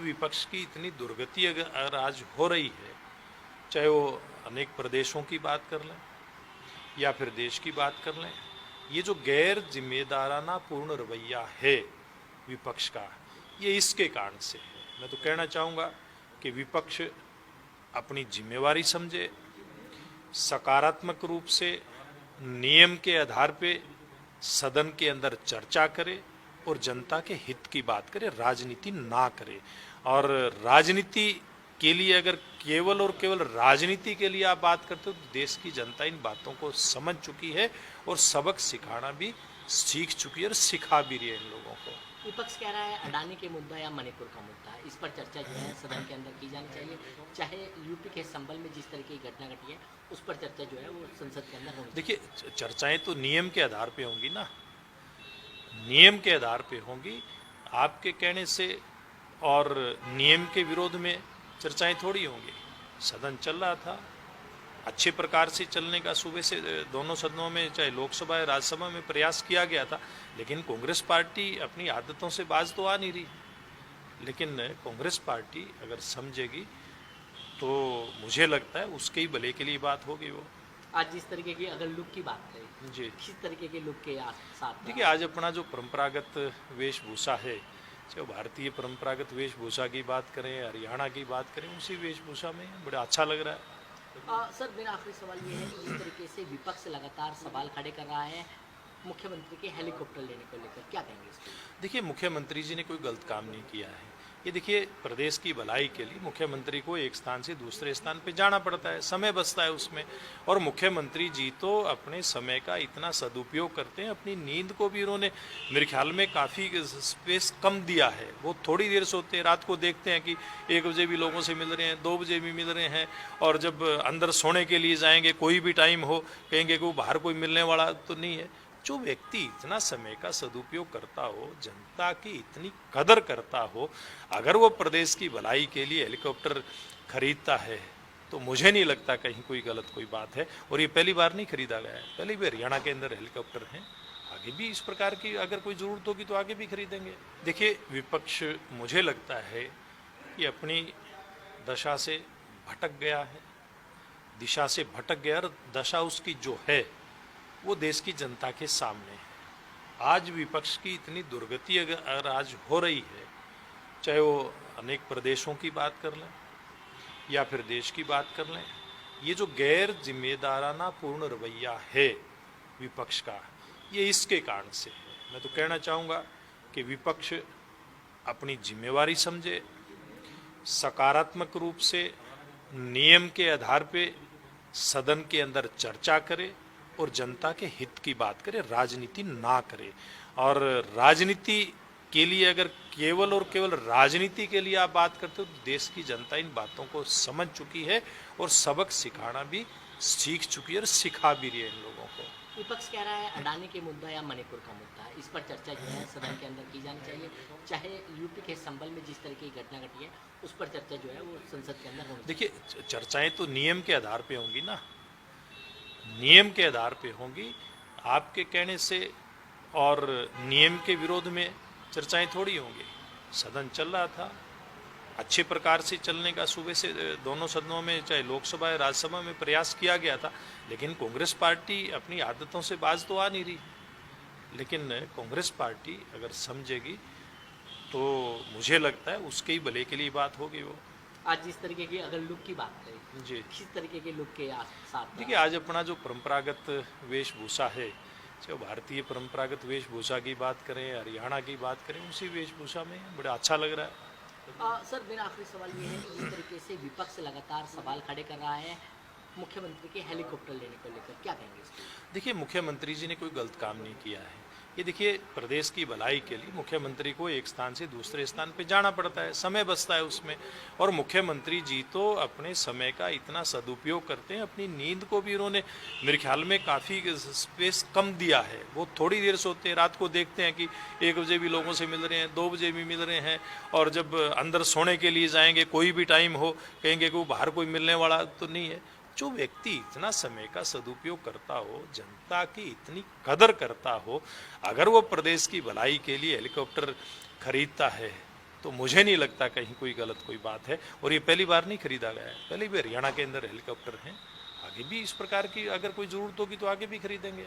विपक्ष की इतनी दुर्गति अगर आज हो रही है, चाहे वो अनेक प्रदेशों की बात कर लें या फिर देश की बात कर लें, ये जो गैर जिम्मेदाराना पूर्ण रवैया है विपक्ष का, ये इसके कारण से है। मैं तो कहना चाहूँगा कि विपक्ष अपनी जिम्मेवारी समझे, सकारात्मक रूप से नियम के आधार पे सदन के अंदर चर्चा करे और जनता के हित की बात करे, राजनीति ना करे। और राजनीति के लिए अगर केवल और केवल राजनीति के लिए आप बात करते हो तो देश की जनता इन बातों को समझ चुकी है और सबक सिखाना भी सीख चुकी है और सिखा भी रही है इन लोगों को। विपक्ष कह रहा है अडानी के मुद्दा या मणिपुर का मुद्दा, इस पर चर्चा जो है सदन के अंदर की जानी चाहिए। चाहे यूपी के संबल में जिस तरह की घटना घटी है उस पर चर्चा जो है वो संसद के अंदर होनी चाहिए। देखिए, चर्चाएं तो नियम के आधार पे होंगी ना, नियम के आधार पे होंगी। आपके कहने से और नियम के विरोध में चर्चाएं थोड़ी होंगी। सदन चल रहा था, अच्छे प्रकार से चलने का सुबह से दोनों सदनों में, चाहे लोकसभा या राज्यसभा में, प्रयास किया गया था। लेकिन कांग्रेस पार्टी अपनी आदतों से बाज तो आ नहीं रही। लेकिन कांग्रेस पार्टी अगर समझेगी तो मुझे लगता है उसके ही भले के लिए बात होगी। वो आज जिस तरीके की अगर लुक की बात करें जी, किस तरीके के लुक के साथ, देखिए आज अपना जो परंपरागत वेशभूषा है, चाहे भारतीय परंपरागत वेशभूषा की बात करें, हरियाणा की बात करें, उसी वेशभूषा में बड़ा अच्छा लग रहा है। सर मेरा आखिरी सवाल ये है कि जिस तरीके से विपक्ष लगातार सवाल खड़े कर रहा है मुख्यमंत्री के हेलीकॉप्टर लेने को लेकर, क्या कहेंगे इस पर? देखिए, मुख्यमंत्री जी ने कोई गलत काम नहीं किया है। ये देखिए, प्रदेश की भलाई के लिए मुख्यमंत्री को एक स्थान से दूसरे स्थान पे जाना पड़ता है, समय बचता है उसमें। और मुख्यमंत्री जी तो अपने समय का इतना सदुपयोग करते हैं, अपनी नींद को भी उन्होंने मेरे ख्याल में काफ़ी स्पेस कम दिया है। वो थोड़ी देर सोते हैं, रात को देखते हैं कि 1 बजे भी लोगों से मिल रहे हैं, 2 बजे भी मिल रहे हैं। और जब अंदर सोने के लिए जाएंगे, कोई भी टाइम हो, कहेंगे कि वो बाहर कोई मिलने वाला तो नहीं है। जो व्यक्ति इतना समय का सदुपयोग करता हो, जनता की इतनी कदर करता हो, अगर वो प्रदेश की भलाई के लिए हेलीकॉप्टर खरीदता है तो मुझे नहीं लगता कहीं कोई गलत कोई बात है। और ये पहली बार नहीं खरीदा गया है, पहले भी हरियाणा के अंदर हेलीकॉप्टर हैं। आगे भी इस प्रकार की अगर कोई जरूरत होगी तो आगे भी खरीदेंगे। देखिए, विपक्ष मुझे लगता है कि अपनी दशा से भटक गया है, दिशा से भटक गया, और दशा उसकी जो है वो देश की जनता के सामने है। आज विपक्ष की इतनी दुर्गति अगर आज हो रही है, चाहे वो अनेक प्रदेशों की बात कर लें या फिर देश की बात कर लें, ये जो गैर जिम्मेदाराना पूर्ण रवैया है विपक्ष का, ये इसके कारण से है। मैं तो कहना चाहूँगा कि विपक्ष अपनी जिम्मेवारी समझे, सकारात्मक रूप से नियम के आधार पे सदन के अंदर चर्चा करे और जनता के हित की बात करे, राजनीति ना करे। और राजनीति के लिए अगर केवल और केवल राजनीति के लिए आप बात करते हो तो देश की जनता इन बातों को समझ चुकी है और सबक सिखाना भी सीख चुकी है और सिखा भी रही है इन लोगों को। विपक्ष कह रहा है अडानी के मुद्दा या मणिपुर का मुद्दा, इस पर चर्चा जो है सदन के अंदर की जानी चाहिए। चाहे यूपी के संबल में जिस तरह की घटना घटी है उस पर चर्चा जो है वो संसद के अंदर होनी चाहिए। देखिए, चर्चाएं तो नियम के आधार पे होंगी ना, नियम के आधार पे होंगी। आपके कहने से और नियम के विरोध में चर्चाएं थोड़ी होंगी। सदन चल रहा था, अच्छे प्रकार से चलने का सुबह से दोनों सदनों में, चाहे लोकसभा या राज्यसभा में, प्रयास किया गया था। लेकिन कांग्रेस पार्टी अपनी आदतों से बाज तो आ नहीं रही। लेकिन कांग्रेस पार्टी अगर समझेगी तो मुझे लगता है उसके ही भले के लिए बात होगी। वो आज जिस तरीके की अगर लुक की बात करें जी, किस तरीके के लुक के साथ, देखिए आज अपना जो परंपरागत वेशभूषा है, चाहे भारतीय परंपरागत वेशभूषा की बात करें, हरियाणा की बात करें, उसी वेशभूषा में बड़ा अच्छा लग रहा है। सर मेरा आखिरी सवाल ये है कि जिस तरीके से विपक्ष लगातार सवाल खड़े कर रहा है मुख्यमंत्री के हेलीकॉप्टर लेने को लेकर, क्या कहेंगे इस पर? देखिए, मुख्यमंत्री जी ने कोई गलत काम नहीं किया है। ये देखिए, प्रदेश की भलाई के लिए मुख्यमंत्री को एक स्थान से दूसरे स्थान पे जाना पड़ता है, समय बचता है उसमें। और मुख्यमंत्री जी तो अपने समय का इतना सदुपयोग करते हैं, अपनी नींद को भी उन्होंने मेरे ख्याल में काफ़ी स्पेस कम दिया है। वो थोड़ी देर सोते हैं, रात को देखते हैं कि 1 बजे भी लोगों से मिल रहे हैं, 2 बजे भी मिल रहे हैं। और जब अंदर सोने के लिए जाएंगे, कोई भी टाइम हो, कहेंगे कि वो बाहर कोई मिलने वाला तो नहीं है। जो व्यक्ति इतना समय का सदुपयोग करता हो, जनता की इतनी कदर करता हो, अगर वो प्रदेश की भलाई के लिए हेलीकॉप्टर खरीदता है तो मुझे नहीं लगता कहीं कोई गलत कोई बात है। और ये पहली बार नहीं खरीदा गया है, पहले भी हरियाणा के अंदर हेलीकॉप्टर हैं, आगे भी इस प्रकार की अगर कोई जरूरत होगी तो आगे भी खरीदेंगे।